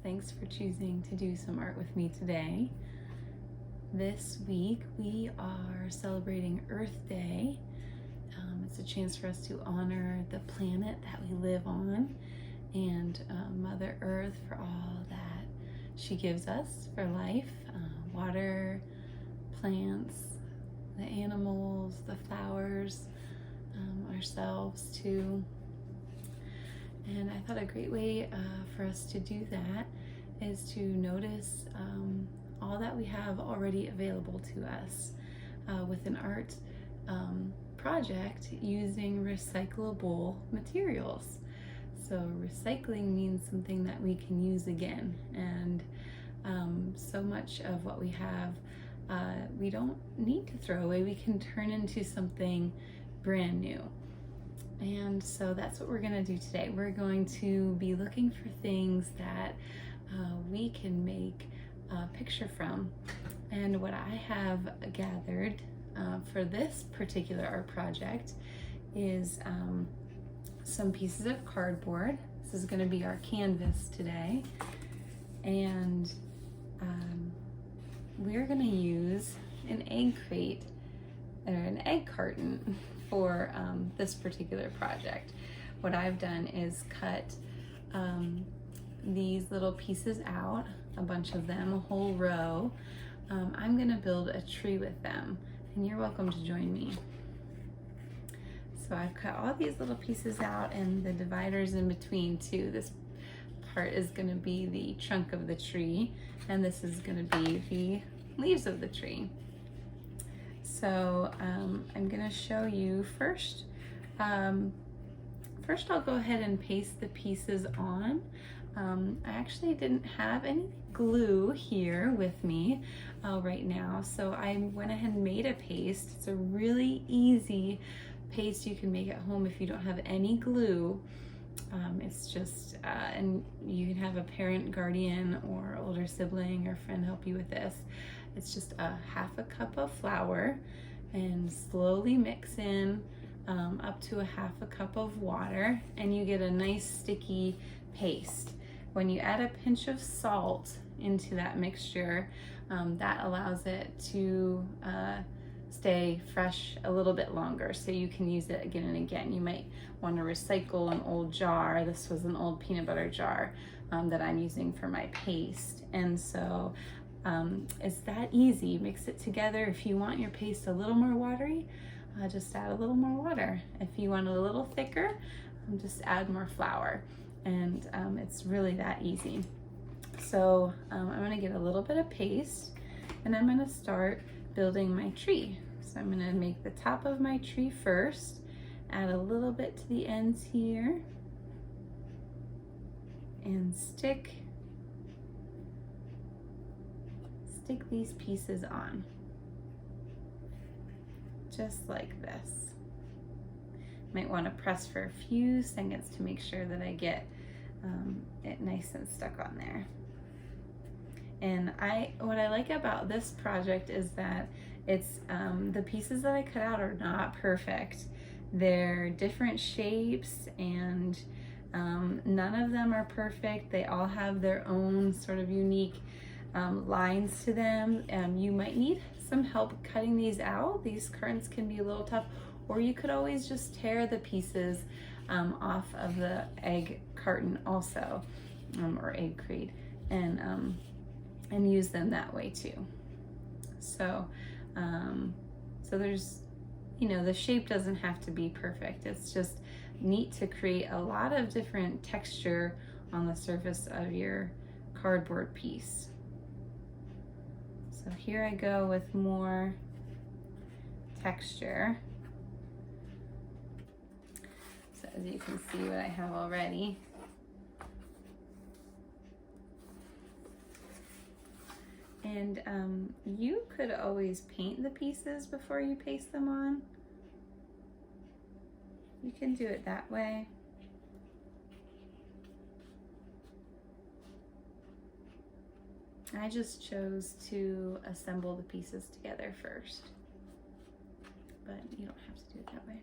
Thanks for choosing to do some art with me today. This week we are celebrating Earth Day. It's a chance for us to honor the planet that we live on and Mother Earth for all that she gives us for life, water, plants, the animals, the flowers, ourselves too. And I thought a great way for us to do that is to notice all that we have already available to us with an art project using recyclable materials. So recycling means something that we can use again, and so much of what we have we don't need to throw away. We can turn into something brand new. And so that's what we're going to do today. We're going to be looking for things that we can make a picture from. And what I have gathered for this particular art project is some pieces of cardboard. This is going to be our canvas today. And we're going to use an egg crate or an egg carton for this particular project. What I've done is cut these little pieces out, a bunch of them, a whole row. I'm gonna build a tree with them, and you're welcome to join me. So I've cut all these little pieces out and the dividers in between too. This part is gonna be the trunk of the tree, and this is gonna be the leaves of the tree. So I'm gonna show you first. First I'll go ahead and paste the pieces on. I actually didn't have any glue here with me right now, so I went ahead and made a paste. It's a really easy paste you can make at home if you don't have any glue. It's just, and you can have a parent, guardian, or older sibling or friend help you with this. It's just a half a cup of flour, and slowly mix in up to a half a cup of water, and you get a nice sticky paste. When you add a pinch of salt into that mixture, that allows it to stay fresh a little bit longer, so you can use it again and again. You might want to recycle an old jar. This was an old peanut butter jar that I'm using for my paste, and so it's that easy. Mix it together. If you want your paste a little more watery, just add a little more water. If you want it a little thicker, just add more flour. And it's really that easy. So I'm gonna get a little bit of paste, and I'm gonna start building my tree. So I'm gonna make the top of my tree first, add a little bit to the ends here, and stick these pieces on, just like this. Might want to press for a few seconds to make sure that I get it nice and stuck on there. And what I like about this project is that it's the pieces that I cut out are not perfect. They're different shapes, and none of them are perfect. They all have their own sort of unique lines to them. You might need some help cutting these out. These cartons can be a little tough, or you could always just tear the pieces off of the egg carton also, or egg crate, and use them that way too. So so there's, the shape doesn't have to be perfect. It's just neat to create a lot of different texture on the surface of your cardboard piece. So here I go with more texture. So as you can see what I have already. And you could always paint the pieces before you paste them on. You can do it that way. I just chose to assemble the pieces together first, but you don't have to do it that way.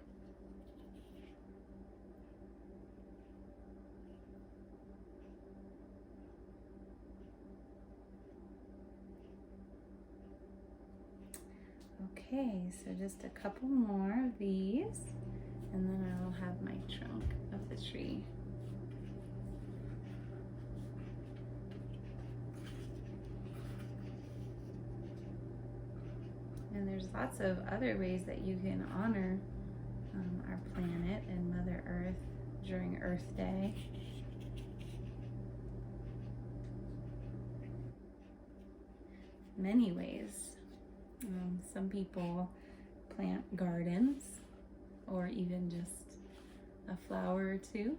Okay, so just a couple more of these, and then I will have my trunk of the tree. And there's lots of other ways that you can honor our planet and Mother Earth during Earth Day. Many ways. Some people plant gardens or even just a flower or two.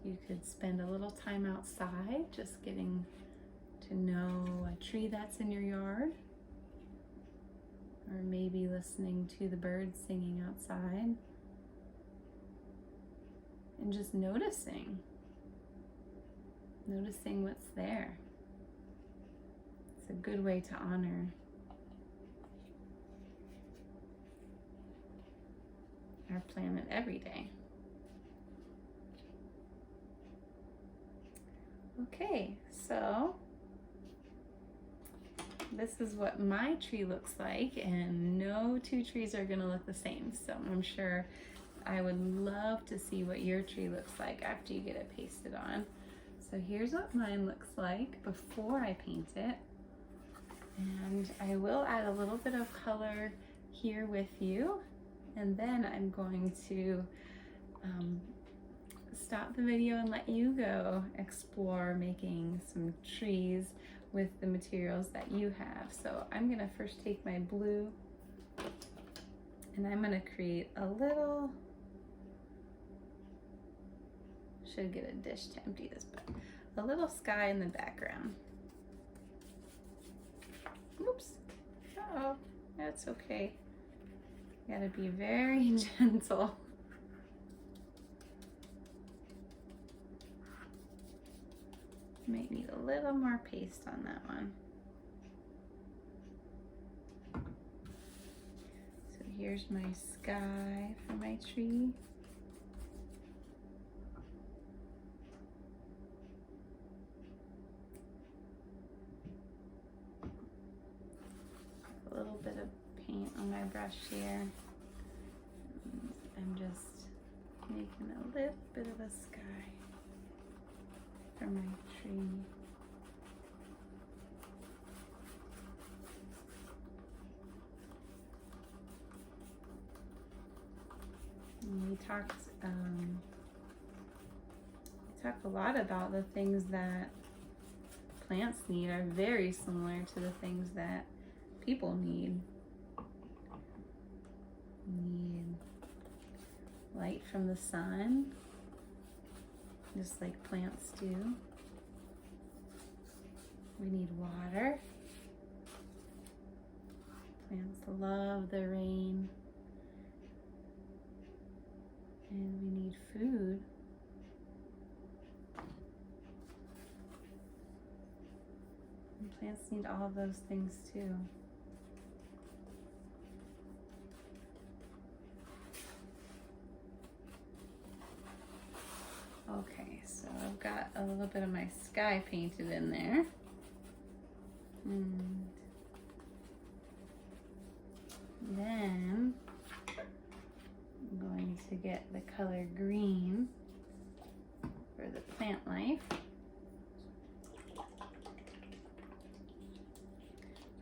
You could spend a little time outside just getting to know a tree that's in your yard, or maybe listening to the birds singing outside and just noticing what's there. It's a good way to honor our planet every day. Okay, so this is what my tree looks like, and no two trees are gonna look the same. So I'm sure I would love to see what your tree looks like after you get it pasted on. So here's what mine looks like before I paint it. And I will add a little bit of color here with you. And then I'm going to stop the video and let you go explore making some trees with the materials that you have. So I'm gonna first take my blue and I'm gonna create a little, should get a dish to empty this, but a little sky in the background. Oops, uh-oh, that's okay. Gotta be very gentle. Might need a little more paste on that one. So here's my sky for my tree. A little bit of paint on my brush here. I'm just making a little bit of a sky for my tree. And we talked a lot about the things that plants need are very similar to the things that people need. We need light from the sun, just like plants do. We need water. Plants love the rain. And we need food. And plants need all of those things too. Okay, so I've got a little bit of my sky painted in there. And then I'm going to get the color green for the plant life.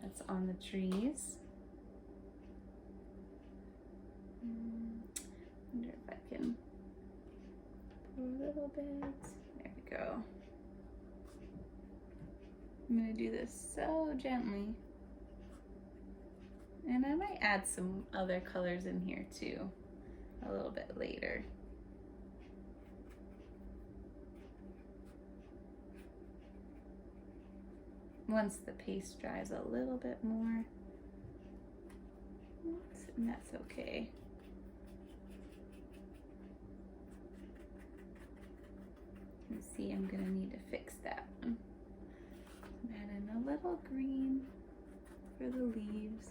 That's on the trees. Wonder if I can a little bit. There we go. I'm going to do this so gently. And I might add some other colors in here too, a little bit later. Once the paste dries a little bit more. And that's okay. You can see I'm gonna need to fix that one. I'm adding a little green for the leaves.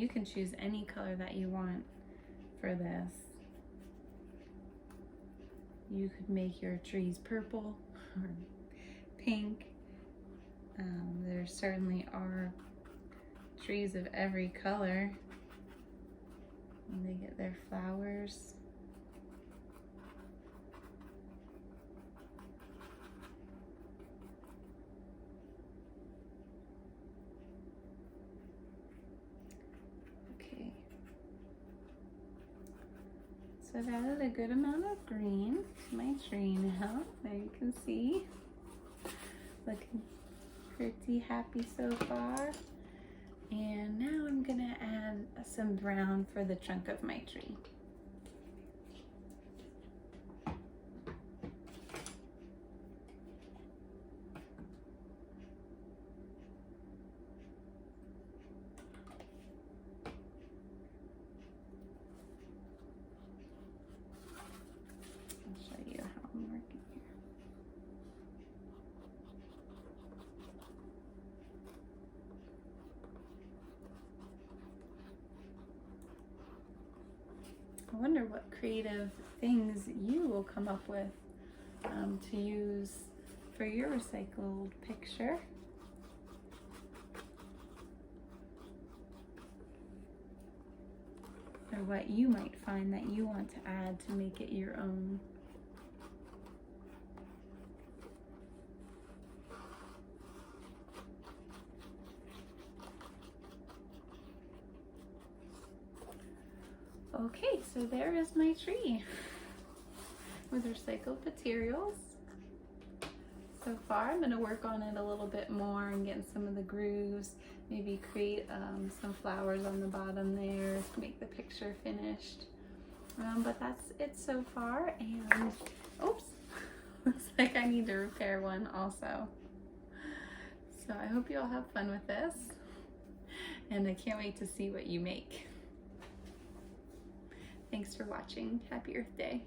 you can choose any color that you want for this. You could make your trees purple or pink. There certainly are trees of every color when they get their flowers. Okay, so I've added a good amount of green to my tree now. There you can see, looking pretty happy so far. And now I'm gonna add some brown for the trunk of my tree. I'll show you how I'm working here. I wonder what creative things you will come up with to use for your recycled picture. Or what you might find that you want to add to make it your own. Okay, so there is my tree with recycled materials. So far, I'm going to work on it a little bit more and get some of the grooves, maybe create some flowers on the bottom there to make the picture finished. But that's it so far, and oops, looks like I need to repair one also. So I hope you all have fun with this, and I can't wait to see what you make. Thanks for watching. Happy Earth Day.